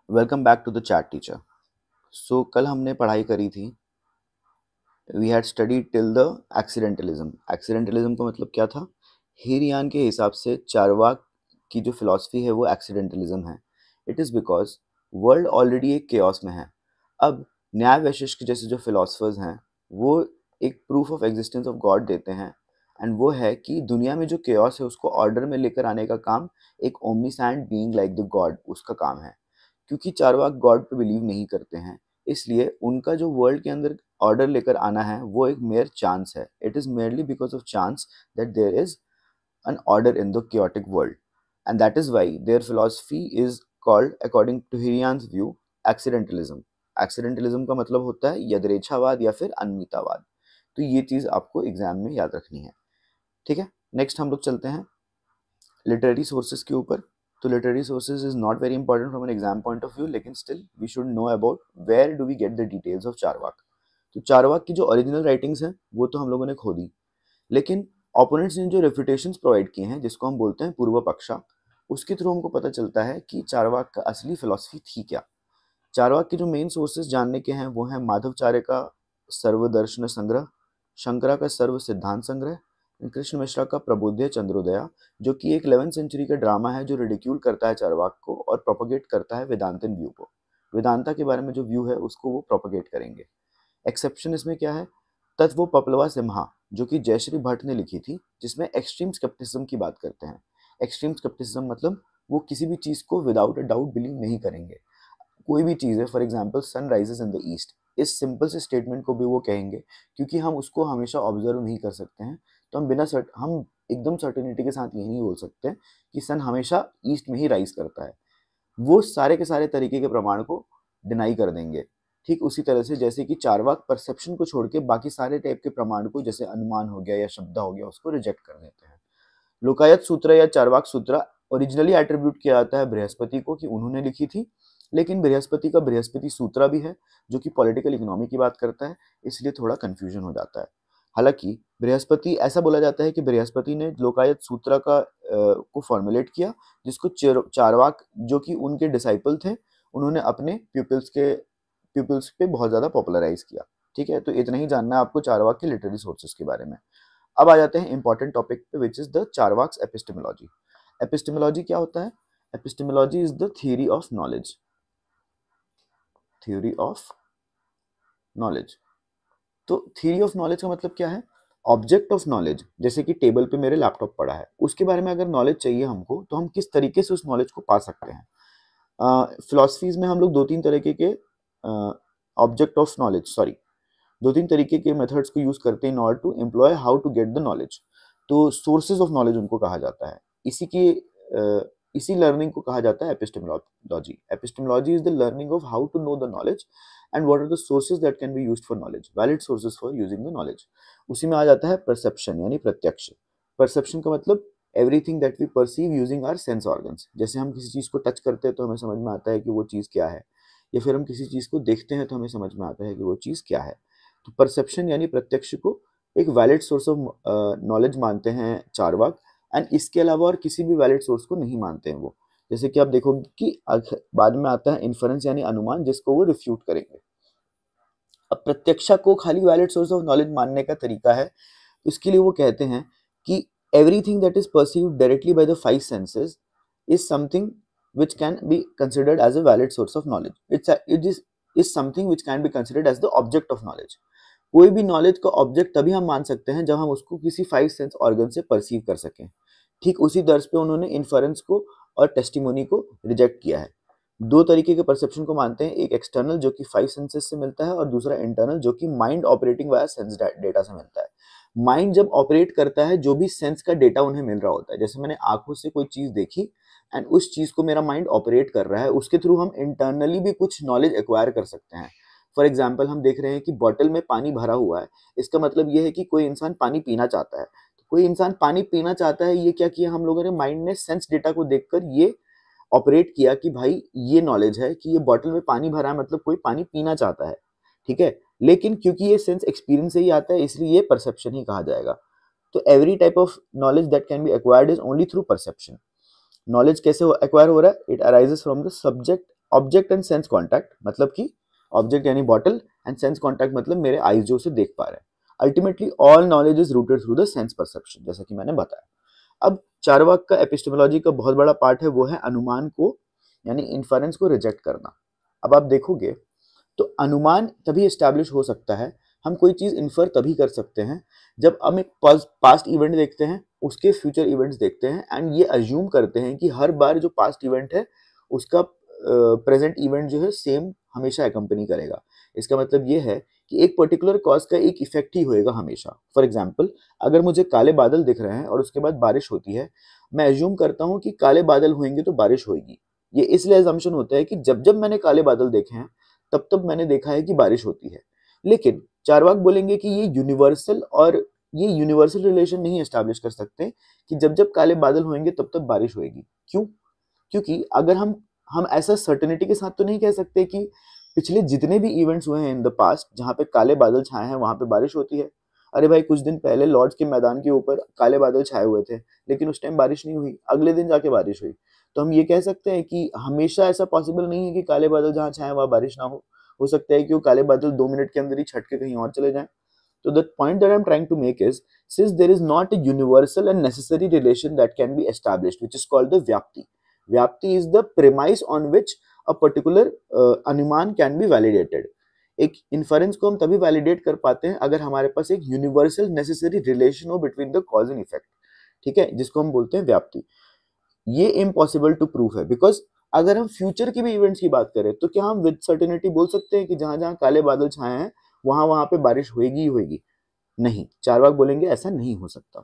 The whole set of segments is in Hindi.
Welcome back to the chat teacher. So कल हमने पढ़ाई करी थी। We had study till the accidentalism. Accidentalism का मतलब क्या था? हीरियान के हिसाब से चारवाक की जो फिलॉसफी है वो एक्सीडेंटलिज्म है। It is because world already एक केओस में है। अब न्याय वैशेषिक जैसे जो फिलोसफर्स हैं वो एक proof of existence of God देते हैं, एंड वो है कि दुनिया में जो केओस है उसको ऑर्डर में लेकर आने का काम एक omniscient being like the God उसका काम है। क्योंकि चारवाक गॉड पे बिलीव नहीं करते हैं, इसलिए उनका जो वर्ल्ड के अंदर ऑर्डर लेकर आना है वो एक मेयर चांस है। It is merely because of chance that there is an order in the chaotic world, and that is why their philosophy is called, according to Hirian's view, accidentalism. Accidentalism का मतलब होता है यदृच्छावाद या फिर अनियमितवाद। तो ये चीज आपको एग्जाम में याद रखनी है। ठीक है, नेक्स्ट हम लोग चलते हैं लिटरेरी सोर्सेज के ऊपर। तो literary sources is not very important from an exam point of view, लेकिन still we should know about where do we get the details of Charvak. तो चारवाक की जो ओरिजिनल राइटिंग्स हैं वो तो हम लोगों ने खो दी, लेकिन ओपोनेंट्स ने जो रेफ्यूटेशंस प्रोवाइड किए हैं जिसको हम बोलते हैं पूर्व पक्षा, उसके थ्रू हमको पता चलता है कि चारवाक का असली फिलॉसफी थी क्या। चारवाक के जो मेन सोर्सेज जानने के हैं वो हैं माधवचार्य का सर्वदर्शन संग्रह, शंकरा का सर्व सिद्धांत संग्रह, कृष्ण मिश्रा का प्रबोध्य चंद्रोदया, जो कि एक 11th सेंचुरी का ड्रामा है जो रिडिक्यूल करता है चारवाक को और प्रोपोगेट करता है वेदांतन व्यू को। वेदांता के बारे में जो व्यू है उसको वो प्रोपोगेट करेंगे। एक्सेप्शन इसमें क्या है? तत्व पपलवा सिम्हा, जो कि जयश्री भट्ट ने लिखी थी, जिसमें एक्सट्रीम स्केप्टिसिज्म की बात करते हैं। एक्सट्रीम स्केप्टिसिज्म मतलब वो किसी भी चीज को विदाउट अ डाउट बिलीव नहीं करेंगे। कोई भी चीज़ है, for example sun rises in the east, इस सिंपल से स्टेटमेंट को भी वो कहेंगे क्योंकि हम उसको हमेशा ऑब्जर्व नहीं कर सकते हैं। तो हम एकदम सर्टेनिटी के साथ ये नहीं बोल सकते कि सन हमेशा ईस्ट में ही राइज करता है। वो सारे के सारे तरीके के प्रमाण को डिनाई कर देंगे। ठीक उसी तरह से जैसे कि चारवाक परसेप्शन को छोड़ के बाकी सारे टाइप के प्रमाण को, जैसे अनुमान हो गया या शब्द हो गया, उसको रिजेक्ट कर देते हैं। लोकायत सूत्र या चारवाक सूत्र ओरिजिनली एट्रीब्यूट किया जाता है बृहस्पति को कि उन्होंने लिखी थी, लेकिन बृहस्पति का बृहस्पति सूत्रा भी है जो कि पॉलिटिकल इकोनॉमी की बात करता है, इसलिए थोड़ा कंफ्यूजन हो जाता है। हालांकि बृहस्पति, ऐसा बोला जाता है कि बृहस्पति ने लोकायत सूत्रा को फॉर्मुलेट किया, जिसको चारवाक जो कि उनके डिसाइपल थे उन्होंने अपने प्यूपिल्स पे बहुत ज़्यादा पॉपुलराइज किया। ठीक है, तो इतना ही जानना है आपको चारवाक के लिटरेरी सोर्सेज के बारे में। अब आ जाते हैं इंपॉर्टेंट टॉपिक पे, which is the Charvak's epistemology. Epistemology क्या होता है? Epistemology is the theory of knowledge. Theory of knowledge. तो थ्योरी ऑफ नॉलेज का मतलब क्या है? Object of knowledge. जैसे कि टेबल पे मेरे लैपटॉप पड़ा है, उसके बारे में अगर नॉलेज चाहिए हमको तो हम किस तरीके से उस नॉलेज को पा सकते हैं। फिलोसफीज में हम लोग दो तीन तरीके के ऑब्जेक्ट ऑफ नॉलेज, सॉरी, दो तीन तरीके के मेथड्स को यूज करते हैं in order to employ how to get the knowledge. तो सोर्सेज ऑफ नॉलेज उनको कहा जाता है। इसी लर्निंग को कहा जाता है epistemology. Epistemology is the learning of how to know the knowledge and what are the sources that can be used for knowledge, valid sources for using the knowledge. उसी में आ जाता है परसेप्शन यानी प्रत्यक्ष। परसेप्शन का मतलब everything that we perceive using our sense organs. जैसे हम किसी चीज को टच करते हैं तो हमें समझ में आता है कि वो चीज क्या है, या फिर हम किसी चीज को देखते हैं तो हमें समझ में आता है कि वो चीज क्या है। तो परसेप्शन यानी प्रत्यक्ष को एक वैलिड सोर्स ऑफ नॉलेज मानते हैं चारवाक, एंड इसके अलावा और किसी भी वैलिड सोर्स को नहीं मानते हैं वो। जैसे कि आप देखोगे कि बाद में आता है इन्फरेंस यानी अनुमान, जिसको वो रिफ्यूट करेंगे। अब प्रत्यक्षा को खाली वैलिड सोर्स ऑफ नॉलेज मानने का तरीका है, उसके लिए वो कहते हैं कि everything that is perceived directly by the five senses is something which can be considered as a valid source of knowledge. It is something which can be considered as the object of knowledge. कोई भी नॉलेज का ऑब्जेक्ट तभी हम मान सकते हैं जब हम उसको किसी फाइव सेंस ऑर्गन से परसीव कर सकें। ठीक उसी दर्ज पे उन्होंने इन्फरेंस को और टेस्टिमोनी को रिजेक्ट किया है। दो तरीके के परसेप्शन को मानते हैं, एक एक्सटर्नल जो कि फाइव सेंसेस से मिलता है, और दूसरा इंटरनल जो कि mind operating via sense data से मिलता है। माइंड जब ऑपरेट करता है जो भी सेंस का डेटा उन्हें मिल रहा होता है, जैसे मैंने आंखों से कोई चीज देखी एंड उस चीज को मेरा माइंड ऑपरेट कर रहा है, उसके थ्रू हम इंटरनली भी कुछ नॉलेज एक्वायर कर सकते हैं। फॉर एग्जाम्पल हम देख रहे हैं कि बॉटल में पानी भरा हुआ है, इसका मतलब यह है कि कोई इंसान पानी पीना चाहता है। तो कोई इंसान पानी पीना चाहता है, ये क्या किया हम लोगों ने, माइंड ने सेंस डेटा को देखकर ये ऑपरेट किया कि भाई ये नॉलेज है कि ये बॉटल में पानी भरा है, मतलब कोई पानी पीना चाहता है। ठीक है, लेकिन क्योंकि ये सेंस एक्सपीरियंस से ही आता है इसलिए ये परसेप्शन ही कहा जाएगा। तो every type of knowledge that can B acquired is only through perception. Knowledge कैसे एक्वायर हो रहा है? It arises from the subject object and sense contact मतलब कि ऑब्जेक्ट यानी बॉटल एंड सेंस कॉन्टैक्ट मतलब मेरे आईज जो उसे देख पा रहे हैं। Ultimately all knowledge is rooted through the sense perception, जैसा कि मैंने बताया। अब चारवाक का एपिस्टेमोलॉजी का बहुत बड़ा पार्ट है, वो है अनुमान को यानी इन्फरेंस को रिजेक्ट करना। अब आप देखोगे तो अनुमान तभी एस्टैब्लिश हो सकता है, हम कोई चीज इन्फर तभी कर सकते हैं जब हम एक पास्ट इवेंट देखते हैं, उसके फ्यूचर इवेंट्स देखते हैं एंड ये अज्यूम करते हैं कि हर बार जो पास्ट इवेंट है उसका प्रेजेंट इवेंट जो है सेम हमेशा एकम्पनी करेगा। इसका मतलब ये है कि एक पर्टिकुलर कॉज का एक इफेक्ट ही होएगा हमेशा। फॉर एग्जाम्पल, अगर मुझे काले बादल दिख रहे हैं और उसके बाद बारिश होती है, मैं अज्यूम करता हूँ कि काले बादल होंगे तो बारिश होगी। ये इसलिए अजम्पशन होता है कि जब जब मैंने काले बादल देखे हैं तब तब मैंने देखा है कि बारिश होती है। लेकिन चारवाक बोलेंगे कि ये यूनिवर्सल रिलेशन नहीं एस्टैब्लिश कर सकते कि जब जब काले बादल होंगे तब तब बारिश होगी। क्यों? क्योंकि अगर हम ऐसा सर्टेनिटी के साथ तो नहीं कह सकते कि पिछले जितने भी इवेंट्स हुए हैं इन द पास्ट जहां पे काले बादल छाए हैं वहां पे बारिश होती है। अरे भाई, कुछ दिन पहले लॉर्ड्स के मैदान के ऊपर काले बादल छाए हुए थे लेकिन उस टाइम बारिश नहीं हुई, अगले दिन जाके बारिश हुई। तो हम ये कह सकते हैं कि हमेशा ऐसा पॉसिबल नहीं है कि काले बादल जहां छाए वहां बारिश ना हो सकता है कि वो काले बादल 2 मिनट के अंदर ही छट के कहीं और चले जाएं। So the point that I'm trying to make is, since there is not a universal and necessary relation that can be established, which is called the Vyapti. Vyapti is the premise on which a particular अनुमान can be validated. एक इन्फरेंस को हम तभी वैलिडेट कर पाते हैं अगर हमारे पास एक यूनिवर्सल नेसेसरी रिलेशन हो between the cause and effect, ठीक है, जिसको हम बोलते हैं व्याप्ति। ये इम्पॉसिबल टू प्रूव है बिकॉज अगर हम फ्यूचर की भी इवेंट्स की बात करें तो क्या हम विद सर्टेनिटी बोल सकते हैं कि जहां जहां काले बादल छाए हैं वहां वहां पे बारिश होएगी ही होएगी? नहीं, चारवाक बोलेंगे ऐसा नहीं हो सकता।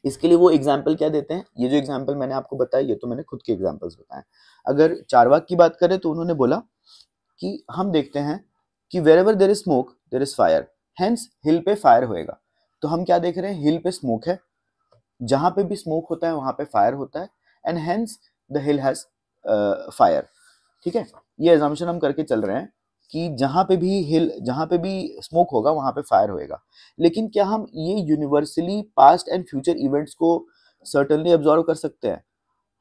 इसके लिए वो एग्जाम्पल क्या देते हैं, ये जो एग्जाम्पल मैंने आपको बताया ये तो मैंने खुद के एग्जाम्पल्स बताए। अगर चारवाक की बात करें तो उन्होंने बोला कि हम देखते हैं कि wherever there is smoke there is fire, hence hill पे फायर होएगा। तो हम क्या देख रहे हैं, हिल पे स्मोक है, जहां पे भी स्मोक होता है वहां पे फायर होता है and hence the hill has fire. ठीक है, ये एजम्पशन हम करके चल रहे हैं कि जहां पे भी स्मोक होगा वहां पे फायर होएगा। लेकिन क्या हम ये universally past and future events को सर्टेनली ऑब्जर्व कर सकते हैं?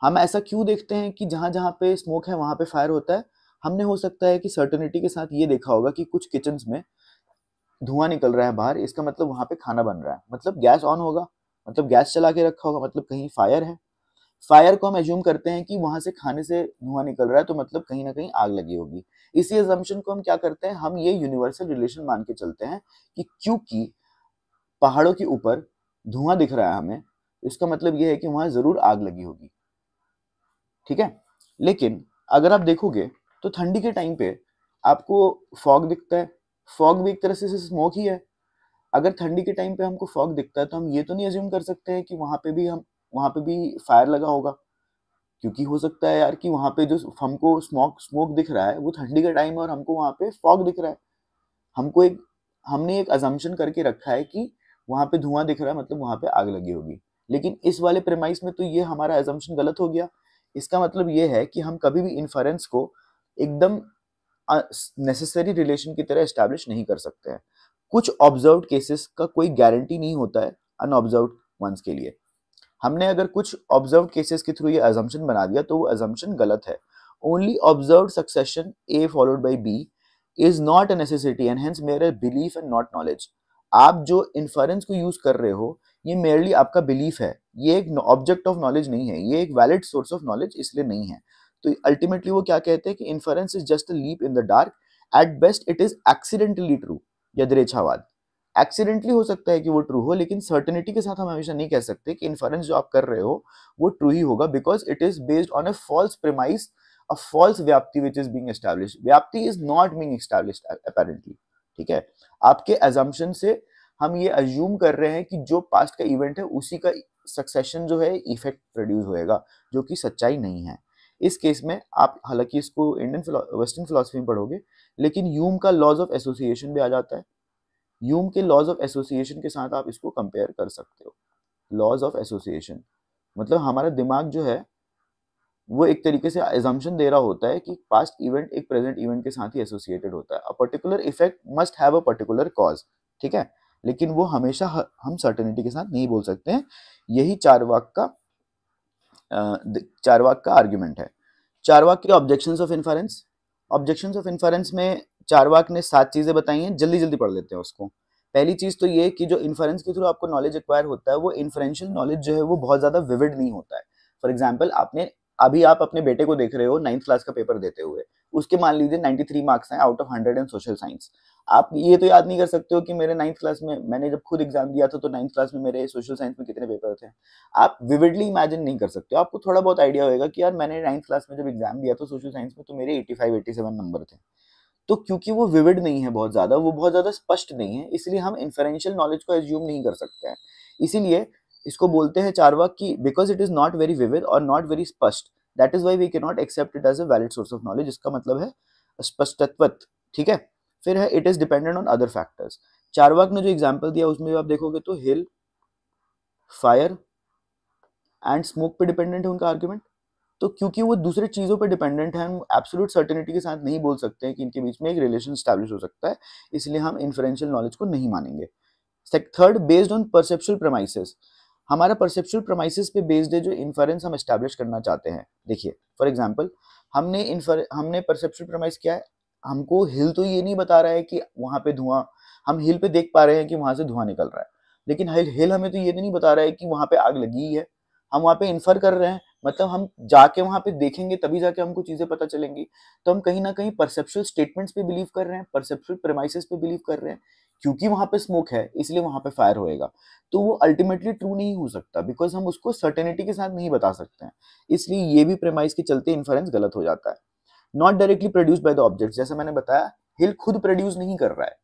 हम ऐसा क्यों देखते हैं कि जहां जहां पे स्मोक है वहां पे फायर होता है? हमने हो सकता है कि सर्टेनिटी के साथ ये देखा होगा कि कुछ किचन्स में धुआं निकल रहा है बाहर, इसका मतलब वहां पे खाना बन रहा है, मतलब गैस ऑन होगा, मतलब गैस चला के रखा होगा, मतलब कहीं फायर है। फायर को हम एज्यूम करते हैं कि वहां से खाने से धुआं निकल रहा है तो मतलब कहीं ना कहीं आग लगी होगी। इसी अजम्पशन को हम क्या करते हैं, हम ये यूनिवर्सल रिलेशन मान के चलते हैं कि क्योंकि पहाड़ों के ऊपर धुआं दिख रहा है हमें, इसका मतलब ये है कि वहां जरूर आग लगी होगी। ठीक है, लेकिन अगर आप देखोगे तो ठंडी के टाइम पे आपको फॉग दिखता है, फॉग भी एक तरह से स्मोक ही है। अगर ठंडी के टाइम पे हमको फॉग दिखता है तो हम ये तो नहीं अज्यूम कर सकते हैं कि वहां पे भी फायर लगा होगा, क्योंकि हो सकता है यार कि वहां पे जो हमको स्मोक स्मोक दिख रहा है वो ठंडी का टाइम है और हमको वहां पे फॉग दिख रहा है। हमको एक हमने एक अजम्पशन करके रखा है कि वहां पे धुआं दिख रहा है मतलब वहां पे आग लगी होगी। लेकिन इस वाले प्रेमाइस में तो ये हमारा अजम्पशन गलत हो गया। इसका मतलब ये है कि हम कभी भी इन्फरेंस को एकदम नेसेसरी रिलेशन की तरह एस्टैब्लिश नहीं कर सकते हैं। कुछ ऑब्जर्व्ड केसेस का कोई गारंटी नहीं होता है अनऑब्जर्व्ड वंस के लिए। हमने अगर कुछ ऑब्जर्व्ड केसेस के थ्रू ये अजम्पशन बना दिया तो वो अजम्पशन गलत है। Only observed succession A followed by B is not a necessity and hence mere belief and not knowledge. आप जो इन्फरेंस को यूज कर रहे हो ये मेयरली आपका बिलीफ है, ये एक ऑब्जेक्ट ऑफ नॉलेज नहीं है, ये एक वैलिड सोर्स ऑफ नॉलेज इसलिए नहीं है। तो अल्टीमेटली वो क्या कहते हैं कि inference is just a leap in the dark, at best it is accidentally true. यदृच्छावाद एक्सीडेंटली हो सकता है कि वो ट्रू हो, लेकिन सर्टेनिटी के साथ हम हमेशा नहीं कह सकते कि इन्फरेंस जो आप कर रहे हो वो ट्रू ही होगा, because it is based on a false premise, a false vyapti which is being established. Vyapti is not being established apparently. ठीक है, आपके अजम्पशन से हम ये अज्यूम कर रहे हैं कि जो पास्ट का इवेंट है उसी का सक्सेशन जो है इफेक्ट प्रोड्यूस होएगा, जो कि सच्चाई नहीं है। इस केस में आप हालांकि इसको इंडियन वेस्टर्न फिलोसफी में पढ़ोगे, लेकिन ह्यूम का लॉज ऑफ एसोसिएशन भी आ जाता है। ह्यूम के लॉज ऑफ एसोसिएशन के साथ आप इसको कंपेयर कर सकते हो। लॉज ऑफ एसोसिएशन मतलब हमारा दिमाग जो है वो एक तरीके से अजम्पशन दे रहा होता है कि पास्ट इवेंट एक प्रेजेंट इवेंट के साथ ही एसोसिएटेड होता है। A particular effect must have a particular cause. ठीक है, लेकिन वो हमेशा हम सर्टेनिटी के साथ नहीं बोल सकते हैं। यही चारवाक का आर्ग्यूमेंट है। चारवाक के objections of inference. Objections of inference में चारवाक ने 7 चीजें बताई हैं, जल्दी जल्दी पढ़ लेते हैं उसको। पहली चीज तो ये कि जो इन्फरेंस के थ्रू आपको नॉलेज एक्वायर होता है वो इन्फरेंशियल नॉलेज जो है वो बहुत ज्यादा विविड नहीं होता है। फॉर एग्जाम्पल आपने अभी आप अपने बेटे को देख रहे हो 9th क्लास का पेपर देते हुए, उसके मान लीजिए 93 मार्क्स हैं out of 100 in social science. आप ये तो याद नहीं कर सकते हो कि मेरे 9th क्लास में, मैंने जब खुद एग्जाम दिया था तो 9th क्लास में मेरे सोशल साइंस में कितने पेपर थे। आप विविडली इमेजिन नहीं कर सकते हो। आपको थोड़ा बहुत आइडिया होगा कि यार मैंने 9th क्लास में जब एग्जाम दिया था सोशल साइंस में तो मेरे 85-87 नंबर थे। तो क्योंकि वो विविड नहीं है बहुत ज्यादा, वो बहुत ज्यादा स्पष्ट नहीं है, इसलिए हम इन्फरेंशियल नॉलेज को एज्यूम नहीं कर सकते हैं। इसीलिए इसको बोलते हैं चारवाक की because it is not very vivid और not very spasht, that is why we can not accept it as a valid source of knowledge. इसका मतलब है स्पष्टत्व। ठीक है, फिर है it is dependent on other factors. Charvaka ने जो एग्जाम्पल दिया उसमें आप देखोगे तो हिल, फायर एंड स्मोक पे डिपेंडेंट है उनका आर्ग्यूमेंट। तो क्योंकि वो दूसरे चीजों पे डिपेंडेंट है, हम एब्सोल्यूट सर्टेनिटी के साथ नहीं बोल सकते हैं कि इनके बीच में एक रिलेशन स्टैब्लिश हो सकता है, इसलिए हम इन्फरेंशियल नॉलेज को नहीं मानेंगे। Third, based on perceptual premises. हमारा परसेप्चुअल प्रेमाइसेस पे बेस्ड है जो इन्फरेंस हम एस्टैब्लिश करना चाहते हैं। देखिए फॉर एग्जांपल हमने परसेप्चुअल प्रेमाइस क्या है, हमको हिल तो ये नहीं बता रहा है कि वहां पे धुआं, हम हिल पे देख पा रहे हैं कि वहां से धुआं निकल रहा है, लेकिन हिल हमें तो ये नहीं बता रहा है कि वहां पे आग लगी है। हम वहां पे इन्फर कर रहे हैं, मतलब हम जाके वहां पे देखेंगे तभी जाके हमको चीजें पता चलेंगी। तो हम कहीं ना कहीं परसेप्चुअल स्टेटमेंट्स पे बिलीव कर रहे हैं, परसेप्चुअल प्रेमाइसेस पे बिलीव कर रहे हैं। क्योंकि वहां पे स्मोक है इसलिए वहां पे फायर होएगा, तो वो अल्टीमेटली ट्रू नहीं हो सकता बिकॉज हम उसको सर्टेनिटी के साथ नहीं बता सकते हैं। इसलिए ये भी प्रेमाइस के चलते इन्फरेंस गलत हो जाता है। Not directly produce by the object, जैसे मैंने बताया हिल खुद प्रोड्यूस नहीं कर रहा है,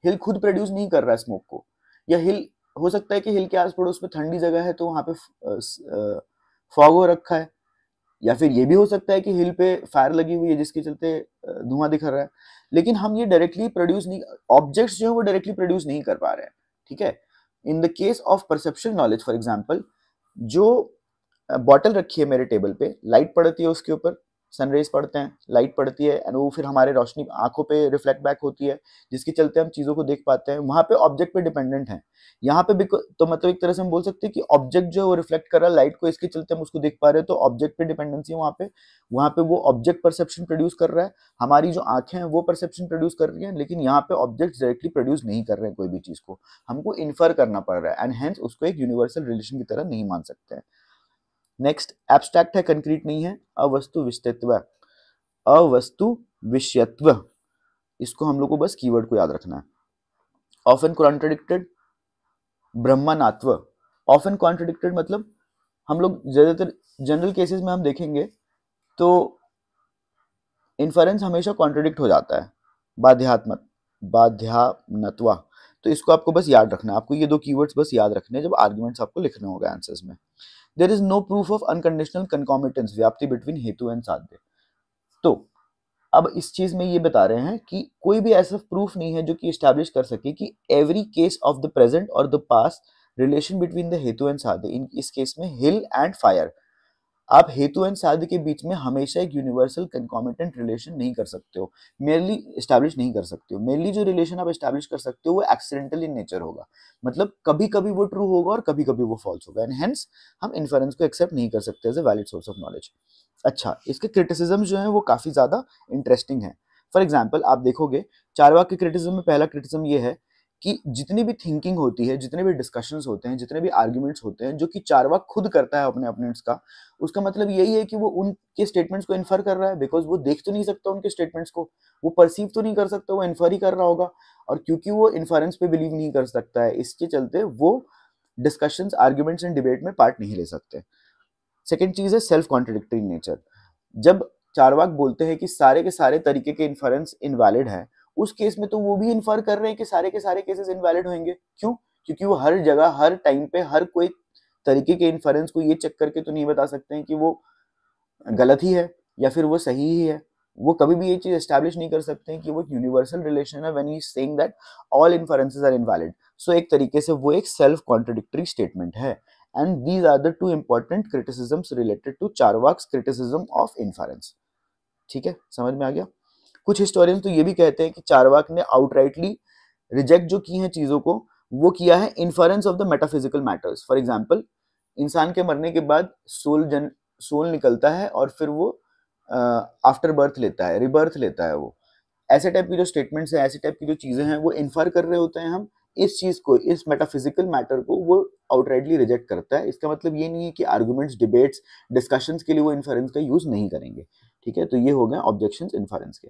हिल खुद प्रोड्यूस नहीं कर रहा है स्मोक को। या हिल, हो सकता है कि हिल के आस पड़ोस में ठंडी जगह है तो वहां पे फॉग हो रखा है, या फिर ये भी हो सकता है कि हिल पे फायर लगी हुई है जिसके चलते धुआं दिख रहा है। लेकिन हम ये डायरेक्टली प्रोड्यूस नहीं, ऑब्जेक्ट्स जो है वो डायरेक्टली प्रोड्यूस नहीं कर पा रहे हैं। ठीक है, इन the case of perception knowledge for example, जो बॉटल रखी है मेरे टेबल पे, लाइट पड़ती है उसके ऊपर, सनरेज पड़ते हैं, लाइट पड़ती है एंड वो फिर हमारे रोशनी आंखों पे रिफ्लेक्ट बैक होती है जिसके चलते हम चीजों को देख पाते हैं। वहां पे ऑब्जेक्ट पे डिपेंडेंट है। यहाँ पे भी तो मतलब एक तरह से हम बोल सकते हैं कि ऑब्जेक्ट जो है वो रिफ्लेक्ट कर रहा है लाइट को, इसके चलते हम उसको देख पा रहे हैं, तो ऑब्जेक्ट पे डिपेंडेंसी है वहां पे वो ऑब्जेक्ट परसेप्शन प्रोड्यूस कर रहा है, हमारी जो आंखें हैं वो परसेप्शन प्रोड्यूस कर रही है, लेकिन यहाँ पे ऑब्जेक्ट डायरेक्टली प्रोड्यूस नहीं कर रहे हैं कोई भी चीज को, हमको इन्फर करना पड़ रहा है एंड हेंस उसको एक यूनिवर्सल रिलेशन की तरह नहीं मान सकते हैं। नेक्स्ट, एब्स्ट्रैक्ट है, कंक्रीट नहीं है। अवस्तु विषयत्व, अवस्तु विषयत्व, इसको हम लोग को बस कीवर्ड को याद रखना है। ऑफन कॉन्ट्रडिक्टेड, ब्रह्मनात्व। ऑफन कॉन्ट्रडिक्टेड मतलब हम लोग ज्यादातर जनरल केसेस में हम देखेंगे तो इन्फरेंस हमेशा कॉन्ट्रडिक्ट हो जाता है। बाध्यात्मत्वा, तो इसको आपको बस याद रखना है, आपको ये दो कीवर्ड्स बस याद रखने हैं जब आर्ग्यूमेंट्स आपको लिखने होगा आंसर्स में। There is no proof of unconditional concomitance, vyapti between hetu and साध्य। तो अब इस चीज में ये बता रहे हैं कि कोई भी ऐसा प्रूफ नहीं है जो कि एस्टैब्लिश कर सके कि every case of the present और the past relation between the hetu and sadhya. इन इस केस में हिल एंड फायर, आप हेतु एंड साध्य के बीच में हमेशा एक यूनिवर्सल कंकॉमिटेंट रिलेशन नहीं कर सकते हो, मेरली एस्टैब्लिश नहीं कर सकते हो। मेरली जो रिलेशन आप एस्टैब्लिश कर सकते हो वो एक्सीडेंटल इन नेचर होगा, मतलब कभी कभी वो ट्रू होगा और कभी कभी वो फॉल्स होगा, एंड हेंस हम इन्फरेंस को एक्सेप्ट नहीं कर सकते as a valid source of knowledge. अच्छा, इसके क्रिटिसिज्म जो है वो काफी ज्यादा इंटरेस्टिंग है। फॉर एग्जाम्पल आप देखोगे चारवाक के क्रिटिसिज्म में पहला क्रिटिसिज्म ये है कि जितनी भी थिंकिंग होती है, जितने भी डिस्कशंस होते हैं, जितने भी आर्ग्यूमेंट्स होते हैं जो कि चारवाक खुद करता है अपने अपोनेंट्स का, उसका मतलब यही है कि वो उनके स्टेटमेंट्स को इन्फर कर रहा है, बिकॉज वो देख तो नहीं सकता उनके स्टेटमेंट्स को, वो परसीव तो नहीं कर सकता, वो इन्फर ही कर रहा होगा, और क्योंकि वो इन्फरेंस पे बिलीव नहीं कर सकता है इसके चलते वो डिस्कशंस, आर्ग्यूमेंट्स एंड डिबेट में पार्ट नहीं ले सकते। सेकेंड चीज है सेल्फ कॉन्ट्रडिक्टरी नेचर। जब चारवाक बोलते हैं कि सारे के सारे तरीके के इन्फरेंस इनवैलिड है, उस केस में तो वो भी इन्फर कर रहे हैं कि सारे के सारे केसेस इनवैलिड होंगे। क्यों? क्योंकि वो हर जगह हर टाइम पे हर कोई तरीके के इन्फरेंस को ये चेक करके तो नहीं बता सकते हैं कि वो गलत ही है या फिर वो सही ही है। वो कभी भी ये चीज एस्टैब्लिश नहीं कर सकते हैं कि वो रिलेशन रिलेशन है when he is saying that all inferences are invalid. So एक तरीके से वो एक सेल्फ कॉन्ट्रडिक्टरी स्टेटमेंट है। And these are the two important criticisms related to Charvak's criticism of inference. ठीक है, समझ में आ गया? कुछ हिस्टोरियंस तो ये भी कहते हैं कि चारवाक ने आउटराइटली रिजेक्ट जो की हैं चीजों को, वो किया है inference of the metaphysical matters. For example, इंसान के मरने के बाद सोल निकलता है और फिर वो आफ्टर बर्थ लेता है, रिबर्थ लेता है वो। ऐसे टाइप की जो स्टेटमेंट्स हैं, ऐसी टाइप की जो चीजें हैं, वो इन्फर कर रहे होते हैं हम इस चीज को, इस मेटाफिजिकल मैटर को वो आउटराइटली रिजेक्ट करता है। इसका मतलब ये नहीं है कि आर्गुमेंट्स, डिबेट्स, डिस्कशंस के लिए वो इन्फरेंस का यूज नहीं करेंगे। ठीक है, तो ये हो गए ऑब्जेक्शंस इन्फरेंस के।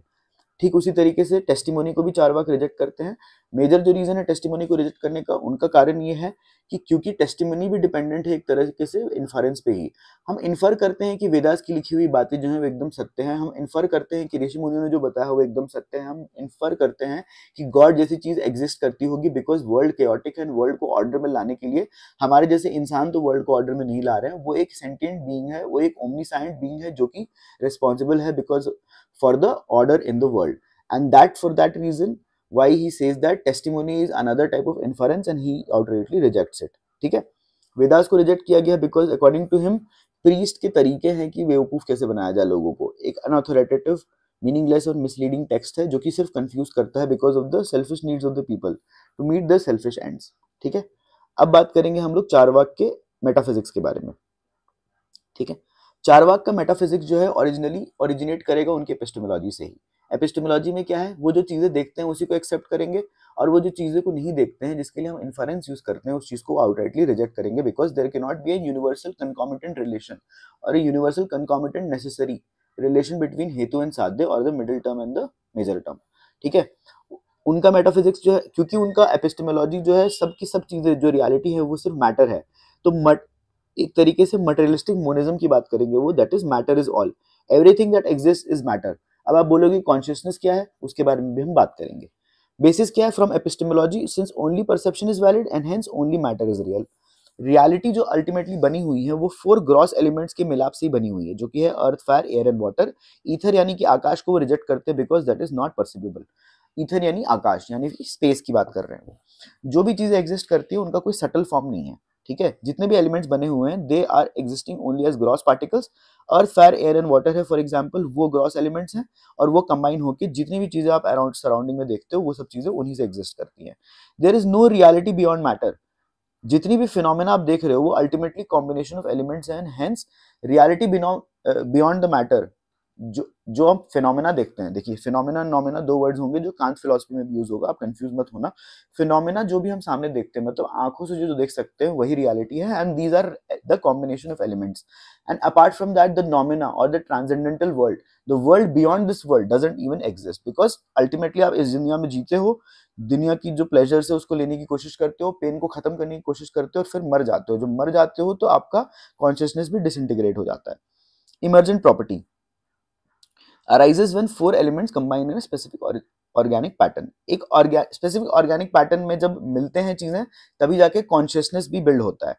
ठीक उसी तरीके से टेस्टिमोनी को भी चारवाक रिजेक्ट करते हैं। मेजर जो रीजन है टेस्टिमोनी को रिजेक्ट करने का, उनका कारण ये है कि क्योंकि टेस्टिमोनी भी डिपेंडेंट है एक तरीके से इन्फरेंस पे ही। हम इन्फर करते हैं कि वेदास की लिखी हुई बातें जो हैं वो एकदम सत्य हैं, हम इन्फर करते हैं कि ऋषि मुनियों ने जो बताया वो एकदम सत्य है, हम इन्फर करते हैं कि गॉड जैसी चीज एग्जिस्ट करती होगी, बिकॉज वर्ल्ड केओटिक है, वर्ल्ड को ऑर्डर में लाने के लिए हमारे जैसे इंसान तो वर्ल्ड को ऑर्डर में नहीं ला रहे हैं, वो एक सेंटिएंट बीइंग है, वो एक ओमनीसाइंट बीइंग है जो कि रिस्पॉन्सिबल है because for the order in the world. And that for that reason why he says that testimony is another type of inference and he outrightly rejects it। ठीक है, वेदास को रिजेक्ट किया गया because according to him priest के तरीके हैं कि बेवकूफ कैसे बनाया जाए लोगों को। एक अनऑथोरिटेटिव, मीनिंगलेस और मिसलीडिंग टेक्स्ट है जो कि सिर्फ कंफ्यूज करता है because of the selfish needs of the people to meet the selfish ends. ठीक है, अब बात करेंगे हम लोग चारवाक के मेटाफिजिक्स के बारे में। ठीक है, चारवाक का मेटाफिजिक्स जो है ओरिजिनली ओरिजिनेट करेगा उनके एपिस्टेमोलॉजी से ही। एपिस्टेमोलॉजी में क्या है, वो जो चीजें देखते हैं उसी को एक्सेप्ट करेंगे, और वो जो चीजें को नहीं देखते हैं जिसके लिए हम इन्फरेंस यूज करते हैं उस चीज को आउटराइटली रिजेक्ट करेंगे because there can not be a universal concomitant relation और a universal concomitant necessary relation between hetu and sadhya और the middle term and the major term. ठीक है, उनका मेटाफिजिक्स जो है, क्योंकि उनका एपिस्टेमोलॉजी जो है सब की सब चीजें जो रियलिटी है वो सिर्फ मैटर है, तो एक तरीके से मटेरियलिस्टिक मोनिज्म की बात करेंगे वो, that is matter is all, everything that exist is matter. अब आप बोलोगे कॉन्शियसनेस क्या है, उसके बारे में भी हम बात करेंगे। बेसिस क्या है from epistemology, since only perception is valid and hence only matter is real. Reality जो अल्टीमेटली बनी हुई है वो 4 ग्रॉस एलिमेंट्स के मिलाप से ही बनी हुई है, जो कि है earth, fire, air and water. Ether यानी कि आकाश को वो रिजेक्ट करते हैं because that is not perceivable. Ether यानी आकाश, यानी स्पेस की बात कर रहे हैं वो। जो भी चीजें एग्जिस्ट करती है उनका कोई सटल फॉर्म नहीं है। ठीक है, जितने भी एलिमेंट्स बने हुए हैं they are existing only as gross particles. Earth, fire, air and water है फॉर एग्जांपल, वो ग्रॉस एलिमेंट्स हैं, और वो कंबाइन होकर जितनी भी चीजें आप अराउंड सराउंडिंग में देखते हो वो सब चीजें उन्हीं से एग्जिस्ट करती हैं। There is no reality beyond matter. जितनी भी फिनोमेना आप देख रहे हो वो अल्टीमेटली कॉम्बिनेशन ऑफ एलिमेंट्स हैं, hence reality beyond the matter. जो हम फिनोमेना देखते हैं, देखिए फिनोमेना नोमेना 2 वर्ड्स होंगे जो कांट फिलॉसफी में भी यूज होगा, आप कंफ्यूज मत होना। फिनोमेना जो भी हम सामने देखते हैं, मतलब आंखों से जो देख सकते हैं वही रियलिटी है, and these are the combination of elements. And apart from that the noumena और the transcendental world, the world beyond this world doesn't even exist, because ultimately आप इस दुनिया में जीते हो, दुनिया की जो प्लेजर्स है उसको लेने की कोशिश करते हो, पेन को खत्म करने की कोशिश करते हो और फिर मर जाते हो। जब मर जाते हो तो आपका कॉन्शियसनेस भी डिसइंटीग्रेट हो जाता है। Emergent property arises when 4 elements combine in a specific organic pattern. एक स्पेसिफिक ऑर्गेनिक पैटर्न में जब मिलते हैं चीजें तभी जाके कॉन्शियसनेस भी बिल्ड होता है।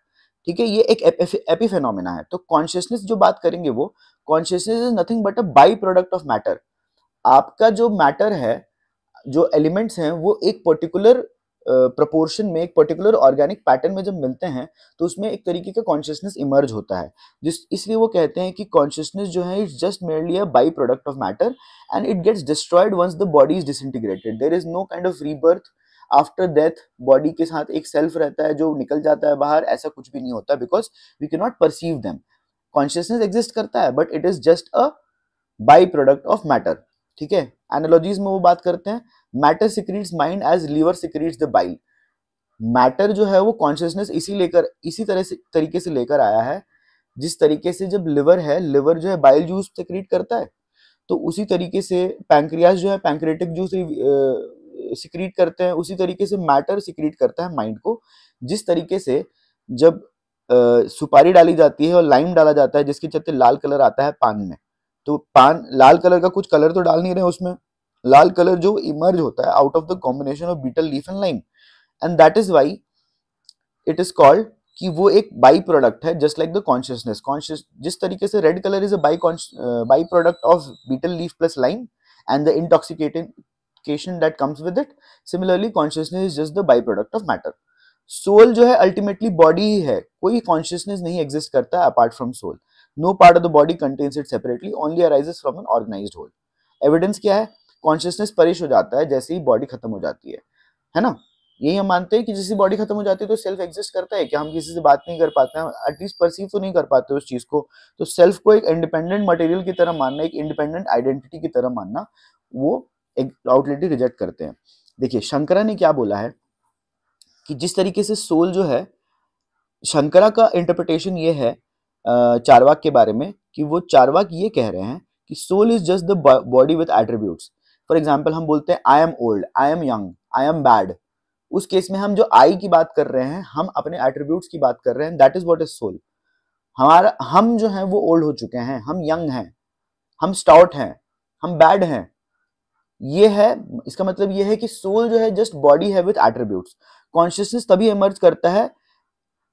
ठीक है, ये एक एपिफेनोमेना है। तो कॉन्शियसनेस जो बात करेंगे वो, consciousness is nothing but a by product of matter. आपका जो मैटर है, जो एलिमेंट्स हैं, वो एक पर्टिकुलर प्रोपोर्शन में, एक पर्टिकुलर ऑर्गेनिक पैटर्न में जब मिलते हैं तो उसमें एक तरीके का कॉन्शियसनेस इमर्ज होता है, इसलिए वो कहते हैं कि कॉन्शियसनेस जो है it's just merely a by product of matter and it gets destroyed once the body is disintegrated. There is no kind of rebirth after death. Body के साथ एक सेल्फ रहता है जो निकल जाता है बाहर, ऐसा कुछ भी नहीं होता because we can not perceive them. Consciousness exist करता है but it is just a by product of matter. ठीक है, एनालॉजीज में वो बात करते हैं, matter secretes mind as liver secretes the bile. Matter जो है वो कॉन्शियसनेस इसी तरीके से लेकर आया है जिस तरीके से जब लिवर है, लिवर जो है बाइल जूस सिक्रीट करता है, तो उसी तरीके से पैंक्रियास जो है पैंक्रेटिक जूस सिक्रीट करते हैं, उसी तरीके से मैटर सिक्रीट करता है माइंड को। जिस तरीके से जब सुपारी डाली जाती है और लाइम डाला जाता है जिसके चलते लाल कलर आता है पान में, तो पान लाल कलर का कुछ कलर तो डाल नहीं रहे उसमें, लाल कलर जो इमर्ज होता है out of the combination of betel leaf and lime, and that is why it is called कि वो एक बाई प्रोडक्ट है, जस्ट लाइक द कॉन्शियसनेस। जिस तरीके से red colour is a by product of betel leaf plus lime and the intoxication that comes with it, similarly consciousness is just the by product of matter. Soul जो है अल्टीमेटली बॉडी ही है, कोई कॉन्शियसनेस नहीं एग्जिस्ट करता है apart from soul. No part of the body contains it separately, only arises from an organised whole. Evidence क्या है, कॉन्शियसनेस परिश हो जाता है जैसे ही बॉडी खत्म हो जाती है ना। यही हम मानते हैं कि जैसी बॉडी खत्म हो जाती है तो सेल्फ एग्जिस्ट करता है, क्या हम किसी से बात नहीं कर पाते हैं, एटलीस्ट परसीव तो नहीं कर पाते उस चीज को। तो सेल्फ को एक इंडिपेंडेंट मटेरियल की तरह मानना, एक इंडिपेंडेंट आइडेंटिटी की तरह मानना, वो एक आउटलेटली रिजेक्ट करते हैं। देखिए शंकरा ने क्या बोला है कि जिस तरीके से सोल जो है, शंकरा का इंटरप्रिटेशन ये है चारवाक के बारे में, कि वो चारवाक ये कह रहे हैं कि soul is just the body with attributes. For example हम बोलते हैं I am old, I am young, I am bad. उस केस में हम जो आई की बात कर रहे हैं, हम अपने एट्रीब्यूट्स की बात कर रहे हैं, that is what is soul. हमारा हम जो है वो ओल्ड हो चुके हैं, हम यंग हैं, हम स्टाउट हैं, हम बैड हैं। ये है, इसका मतलब ये है कि सोल जो है जस्ट बॉडी है विद एट्रीब्यूट्स। कॉन्शियसनेस तभी इमर्ज करता है,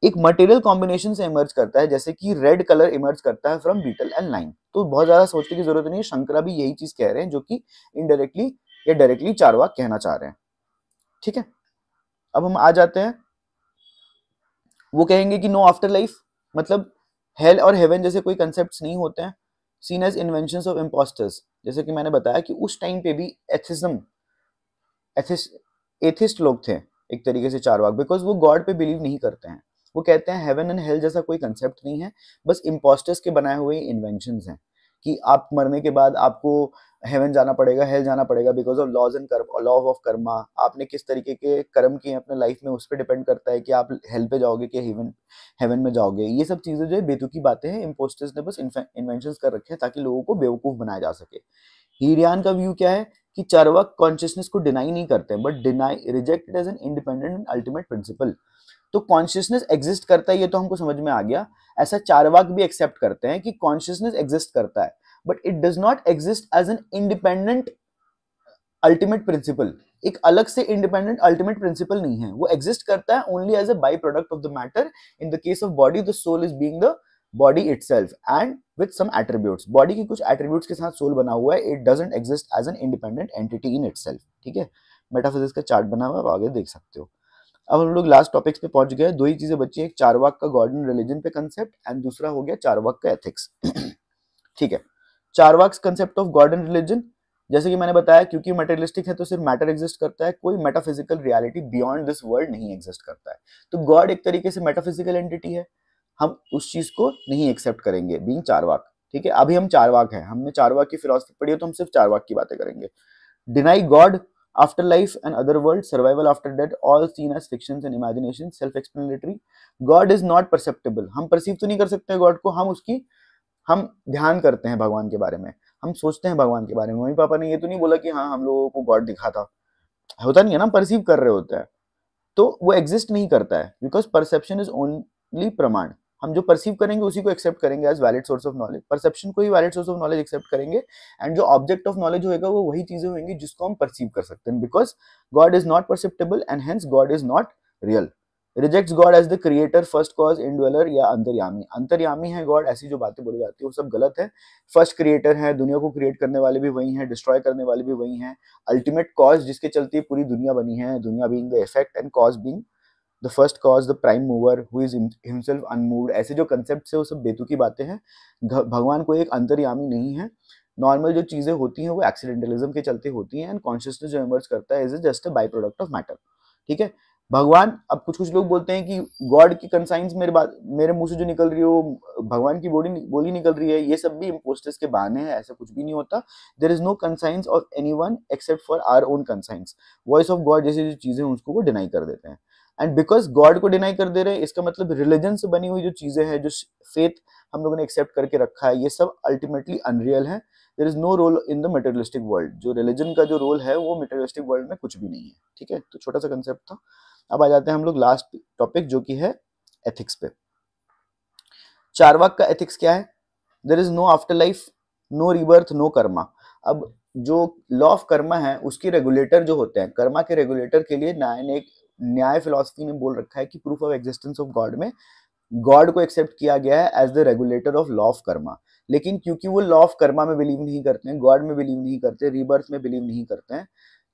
एक मटेरियल कॉम्बिनेशन से इमर्ज करता है, जैसे कि रेड कलर इमर्ज करता है फ्रॉम बीटल एंड लाइन। तो बहुत ज्यादा सोचने की जरूरत नहीं है, शंकरा भी यही चीज कह रहे हैं जो कि इनडायरेक्टली या डायरेक्टली चारवाक कहना चाह रहे हैं। ठीक है, अब हम आ जाते हैं, वो कहेंगे कि नो आफ्टर लाइफ, मतलब हेल और हेवन जैसे कोई कंसेप्ट नहीं होते हैं, seen as inventions of impostors. जैसे कि मैंने बताया कि उस टाइम पे भी एथिस्ट लोग थे एक तरीके से चारवाक, बिकॉज वो गॉड पे बिलीव नहीं करते हैं। वो कहते हैं हेवन एंड हेल जैसा कोई कंसेप्ट नहीं है, बस इम्पोस्टर्स के बनाए हुए इन्वेंशंस हैं, कि आप मरने के बाद आपको हेवन जाना पड़ेगा, हेल जाना पड़ेगा, because of laws and law of karma. आपने किस तरीके के कर्म किए अपने लाइफ में, उस पर डिपेंड करता है कि आप हेल पे जाओगे कि हेवन में जाओगे। ये सब चीजें जो है बेतुकी बातें हैं, इम्पोस्टर्स ने बस इन्वेंशंस कर रखे हैं ताकि लोगों को बेवकूफ बनाया जा सके। हीरियान का व्यू क्या है कि चारवाक कॉन्शियसनेस को डिनाई नहीं करते, but deny rejected as an independent and ultimate principle. तो कॉन्शियसनेस एग्जिस्ट करता है, ये तो हमको समझ में आ गया। ऐसा चारवाक भी एक्सेप्ट करते हैं कि कॉन्शियसनेस एग्जिस्ट करता है, but it does not exist as an independent ultimate principle. एक अलग से इंडिपेंडेंट अल्टीमेट प्रिंसिपल नहीं है, वो एग्जिस्ट करता है only as a by product of the matter. In the case of body, the soul is being the body itself and with some attributes. Body की कुछ एट्रीब्यूट्स के साथ सोल बना हुआ है, it doesn't exist as an independent entity in itself. ठीक है, मेटाफिजिक्स का चार्ट बना हुआ है, आप आगे देख सकते हो। अब हम लोग लास्ट टॉपिक्स पे पहुंच गए, दो ही चीजें बची, एक चारवाक का गॉड एंड रिलीजन पे कंसेप्ट, एंड दूसरा हो गया चारवाक का एथिक्स। ठीक है, Charvaka concept of God and religion, जैसे कि मैंने बताया, क्योंकि मटेरियलिस्टिक है तो सिर्फ मैटर एग्जिस्ट करता है, कोई metaphysical reality beyond this world नहीं एग्जिस्ट करता है। तो गॉड एक तरीके से मेटाफिजिकल एंटिटी है, हम उस चीज को नहीं एक्सेप्ट करेंगे बीइंग चारवाक। ठीक है, अभी हम चारवाक हैं, हमने चारवाक की फिलॉसफी पढ़ी है, तो हम सिर्फ चारवाक की बातें करेंगे। Deny God, afterlife and other world, survival after death, all seen as fictions and imagination, self-explanatory. God is not perceptible, हम परसीव तो नहीं कर सकते गॉड को, हम ध्यान करते हैं भगवान के बारे में, हम सोचते हैं भगवान के बारे में। मम्मी पापा ने ये तो नहीं बोला कि हाँ हम लोगों को गॉड दिखा था, होता नहीं है ना, परसीव कर रहे होते हैं, तो वो एग्जिस्ट नहीं करता है, बिकॉज परसेप्शन इज ओनली प्रमाण। हम जो परसीव करेंगे उसी को एक्सेप्ट करेंगे as valid source of knowledge, perception को ही valid source of knowledge accept करेंगे, एंड जो ऑब्जेक्ट ऑफ नॉलेज होगा वो वही चीजें होंगी जिसको हम परसीव कर सकते हैं, because God is not perceptible and hence God is not real. Rejects God as the creator, first cause, indweller या अंतर्यामी। अंतर्यामी है गॉड, ऐसी जो बातें बोली जाती है वो सब गलत है। फर्स्ट क्रिएटर है, दुनिया को क्रिएट करने वाले भी वही हैं, डिस्ट्रॉय करने वाले भी वही हैं। अल्टीमेट कॉज, जिसके चलते पूरी दुनिया बनी है, दुनिया being the effect and cause being the first cause, the prime mover who is himself unmoved. ऐसे जो कंसेप्ट है वो सब बेतुकी बातें हैं। भगवान कोई एक अंतर्यामी नहीं है। नॉर्मल जो चीजें होती हैं वो एक्सीडेंटलिज्म के चलते होती हैं, एंड कॉन्शियसनेस जो इमर्ज करता है is just a by product of matter. ठीक है, भगवान, अब कुछ कुछ लोग बोलते हैं कि गॉड की कंसाइंस मेरे मुंह से जो निकल रही है वो भगवान की बोली निकल रही है, ये सब भी इम्पोस्टर्स के बहाने हैं, ऐसा कुछ भी नहीं होता। There is no conscience of anyone except for our own conscience. Voice of God जैसी जो चीजें उसको वो डिनाई कर देते हैं, एंड बिकॉज गॉड को डिनाई कर दे रहे हैं, इसका मतलब रिलीजन से बनी हुई जो चीजें हैं, जो फेथ हम लोगों ने एक्सेप्ट करके रखा है, ये सब अल्टीमेटली अनरियल है। There is no role in the materialistic world. जो रिलीजन का जो रोल है वो मटेरियलिस्टिक वर्ल्ड में कुछ भी नहीं है। ठीक है, तो छोटा सा कंसेप्ट था। अब आ जाते हैं हम लोग लास्ट टॉपिक जो कि है एथिक्स पे। चारवाक का एथिक्स क्या है? There is no afterlife, no rebirth, no karma. अब जो लॉ ऑफ कर्मा है उसके रेगुलेटर जो होते हैं, कर्मा के रेगुलेटर के लिए न्याय फिलॉसफी ने बोल रखा है कि proof of existence of God में गॉड को एक्सेप्ट किया गया है as the regulator of law of karma. लेकिन क्योंकि वो लॉ ऑफ कर्मा में बिलीव नहीं करते हैं, गॉड में बिलीव नहीं करते, रीबर्थ में बिलीव नहीं करते हैं,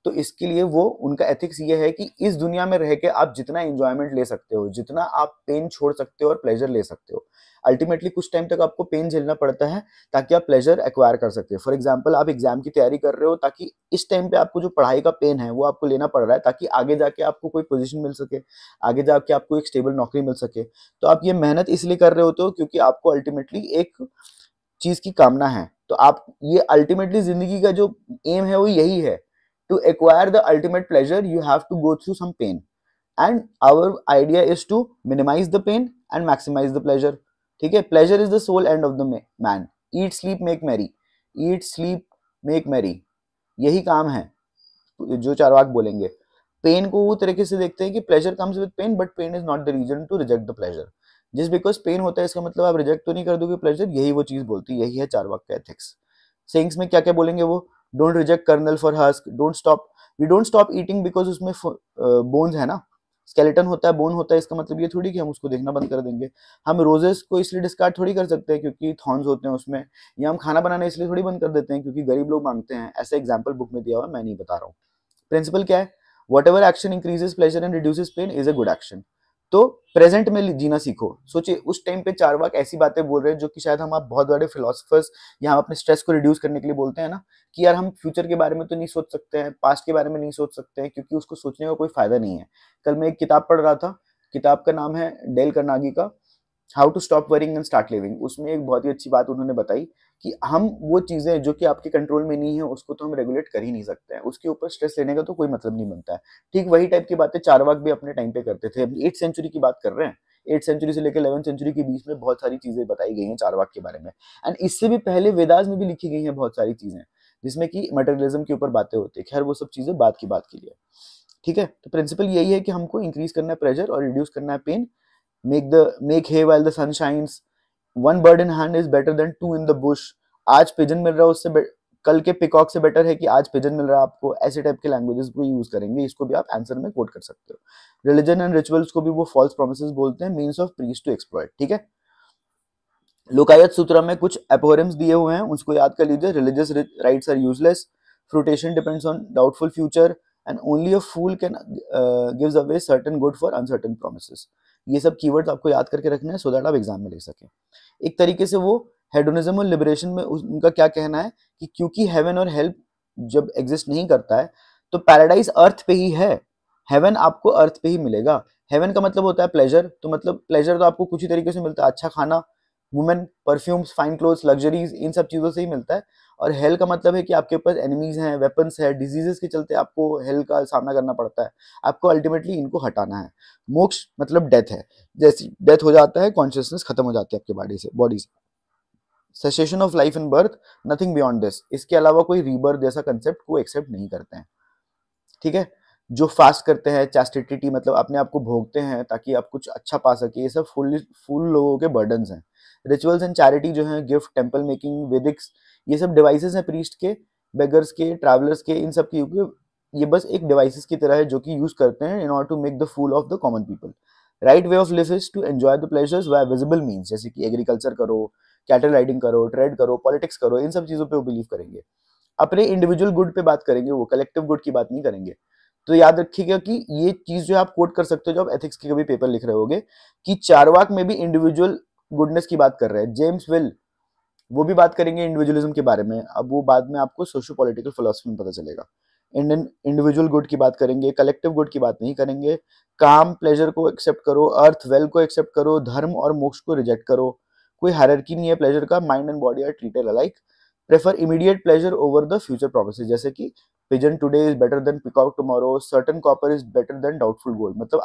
तो इसके लिए वो उनका एथिक्स ये है कि इस दुनिया में रह के आप जितना एंजॉयमेंट ले सकते हो, जितना आप पेन छोड़ सकते हो और प्लेजर ले सकते हो, अल्टीमेटली कुछ टाइम तक आपको पेन झेलना पड़ता है ताकि आप प्लेजर एक्वायर कर सकते हो। फॉर एग्जाम्पल, आप एग्जाम की तैयारी कर रहे हो, ताकि इस टाइम पे आपको जो पढ़ाई का पेन है वो आपको लेना पड़ रहा है ताकि आगे जाके आपको कोई पोजीशन मिल सके, आगे जाके आपको एक स्टेबल नौकरी मिल सके। तो आप ये मेहनत इसलिए कर रहे होते हो क्योंकि आपको अल्टीमेटली एक चीज की कामना है। तो आप ये अल्टीमेटली जिंदगी का जो एम है वो यही है, to acquire the ultimate pleasure you have to go through some pain, and our idea is to minimise the pain and maximise the pleasure. ठीक है, pleasure is the sole end of the man, eat sleep make merry, eat sleep make merry, यही काम है जो चारवाक बोलेंगे। पेन को वो तरीके से देखते हैं कि pleasure comes with pain, but pain is not the reason to reject the pleasure. जिस बिकॉज पेन होता है इसका मतलब आप रिजेक्ट तो नहीं कर दोगे प्लेजर, यही वो चीज बोलती है, यही है चारवाक का एथिक्स। सेइंग्स में क्या क्या बोलेंगे वो, don't reject kernel for husk, don't stop, we don't stop eating because उसमें बोन्स है ना, स्केलेटन होता है, बोन होता है, इसका मतलब ये थोड़ी कि हम उसको देखना बंद कर देंगे। हम रोजेस को इसलिए डिस्कार्ड थोड़ी कर सकते हैं क्योंकि थॉर्न्स होते हैं उसमें, या हम खाना बनाना इसलिए थोड़ी बंद कर देते हैं क्योंकि गरीब लोग मांगते हैं। ऐसा एग्जाम्पल बुक में दिया हुआ, मैं नहीं बता रहा हूँ। प्रिंसिपल क्या है, whatever action increases pleasure and reduces pain is a good action. तो प्रेजेंट में जीना सीखो। सोचिए उस टाइम पे चारवाक ऐसी बातें बोल रहे हैं जो कि शायद हम आप बहुत बड़े फिलोसफर्स या हम अपने स्ट्रेस को रिड्यूस करने के लिए बोलते हैं ना, कि यार हम फ्यूचर के बारे में तो नहीं सोच सकते हैं, पास्ट के बारे में नहीं सोच सकते हैं क्योंकि उसको सोचने का कोई फायदा नहीं है। कल मैं एक किताब पढ़ रहा था, किताब का नाम है डेल कार्नेगी का how to stop worrying and start living. उसमें एक बहुत ही अच्छी बात उन्होंने बताई कि हम वो चीजें जो कि आपके कंट्रोल में नहीं है उसको तो हम रेगुलेट कर ही नहीं सकते हैं, उसके ऊपर स्ट्रेस लेने का तो कोई मतलब नहीं बनता है। ठीक वही टाइप की बातें चारवाक भी अपने टाइम पे करते थे। 8th सेंचुरी की बात कर रहे हैं, 8th सेंचुरी से लेकर 11th सेंचुरी के बीच में बहुत सारी चीजें बताई गई हैं चारवाक के बारे में। एंड इससे भी पहले वेदास में भी लिखी गई हैं बहुत सारी चीजें जिसमें कि मटेरियलिज्म के ऊपर बातें होती है। खैर वो सब चीजें बात की बात के लिए। ठीक है, तो प्रिंसिपल यही है कि हमको इंक्रीज करना है प्रेशर और रिड्यूस करना है pain. Make hay while the sun shines, one bird in hand is better than two in the bush। आज पिजन मिल रहा है उससे कल के पिकॉक से बेटर है कि आज पिजन मिल रहा है आपको। ऐसे टाइप के लैंग्वेजेस को यूज करेंगे, इसको भी आप आंसर में कोट कर सकते हो। रिलीजन एंड रिचुअल्स को भी वो फॉल्स प्रोमिसेस बोलते हैं, means of priest to exploit. ठीक है, लोकायत सूत्र में कुछ एपोरिम्स दिए हुए हैं, उसको याद कर लीजिए। Religious rites are useless, fruition depends on doubtful future, and only a fool can gives away certain good for uncertain promises. ये सब कीवर्ड्स आपको याद करके रखने हैं सो दैट आप एग्जाम में लिख सकें। एक तरीके से वो हेडोनिज्म और लिबरेशन में उनका क्या कहना है कि क्योंकि हेवन और हेल जब एग्जिस्ट नहीं करता है तो पैराडाइज अर्थ पे ही है, हेवन आपको अर्थ पे ही मिलेगा। हेवन का मतलब होता है प्लेजर, तो मतलब प्लेजर तो आपको कुछ ही तरीके से मिलता है, अच्छा खाना, women, perfumes, fine clothes, luxuries, इन सब चीजों से ही मिलता है। और हेल का मतलब है कि आपके पास एनिमीज हैं, वेपन्स है, डिजीजेस के चलते आपको हेल का सामना करना पड़ता है, आपको अल्टीमेटली इनको हटाना है। मोक्ष मतलब डेथ है, जैसे डेथ हो जाता है कॉन्शियसनेस खत्म हो जाती है आपके बॉडी से। Cessation of life and birth, nothing beyond this, इसके अलावा कोई रीबर्थ जैसा कंसेप्ट को एक्सेप्ट नहीं करते हैं। ठीक है, जो फास्ट करते हैं, चैस्टिटी मतलब अपने आप को भोगते हैं ताकि आप कुछ अच्छा पा सके, ये सब फुल लोगों के बर्डन्स हैं। रिचुअल्स एंड चैरिटी जो है, गिफ्ट, टेंपल मेकिंग, वेदिक्स, ये सब डिवाइसेस हैं प्रीस्ट के, बेगर्स के, ट्रैवलर्स के, इन सब की ये बस एक डिवाइसेस की तरह है जो कि यूज करते हैं in order to make the fool of the common people. Right way of live is to enjoy the pleasures by visible means, जैसे कि एग्रीकल्चर करो, कैटल राइडिंग करो, ट्रेड करो, पॉलिटिक्स करो, इन सब चीजों पे वो बिलीव करेंगे। अपने इंडिविजुअल गुड पे बात करेंगे, वो कलेक्टिव गुड की बात नहीं करेंगे। तो याद रखिएगा कि ये चीज जो आप कोट कर सकते हो जब एथिक्स के कभी पेपर लिख रहे होगे, कि चारवाक में भी इंडिविजुअल गुडनेस की बात कर रहे हैं। जेम्स विल वो भी बात करेंगे इंडिविजुअलिज्म के बारे में, अब वो बाद में आपको सोशियो पॉलिटिकल फिलोसफी में पता चलेगा। इंडियन इंडिविजुअल गुड की बात करेंगे, कलेक्टिव गुड की बात नहीं करेंगे। काम प्लेजर को एक्सेप्ट करो, अर्थ वेल को एक्सेप्ट करो, धर्म और मोक्ष को रिजेक्ट करो। कोई हायरार्की नहीं है प्लेजर का, mind and body are treated alike. Prefer immediate pleasure over the future promises, जैसे कि pigeon today is better than peacock tomorrow, certain copper is better than doubtful gold. मतलब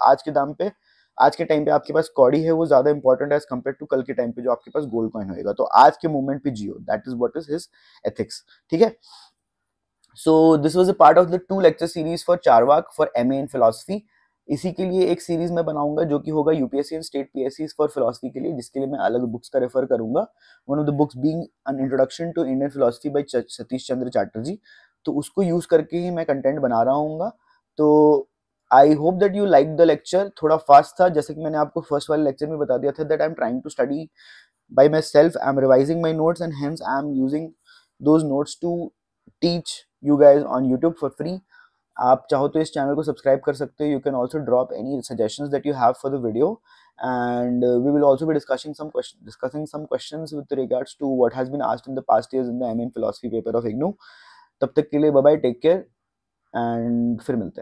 आज के टाइम पे आपके पास कौड़ी है वो ज्यादा इंपॉर्टेंट है एज कम्पेयर टू कल के टाइम पे जो आपके पास गोल्ड कॉइन होएगा। तो आज के मोमेंट पे जियो, that is what is his ethics. ठीक है, so this was a part of the 2 lecture series for Charvaka for MA in philosophy. इसी के लिए एक सीरीज में बनाऊंगा जो कि होगा UPSC and state PSC for philosophy के लिए, जिसके लिए मैं अलग बुक्स का रेफर करूंगा। One of the books being an introduction to Indian philosophy by Satish Chandra Chatterjee. तो उसको यूज करके ही मैं कंटेंट बना रहा हूँ। तो I hope that you like the lecture. थोड़ा फास्ट था, जैसे कि मैंने आपको फर्स्ट वाले लेक्चर में बता दिया था that I am trying to study by myself, I'm revising my notes and hence I'm using those notes to teach you guys on YouTube for free. आप चाहो तो इस चैनल को सब्सक्राइब कर सकते हो. You can also drop any suggestions that you have for the video, and we will also be discussing some questions with regards to what has been asked in the past years in the MA in philosophy paper of IGNOU. तब तक के लिए bye bye, take care, and फिर मिलते हैं.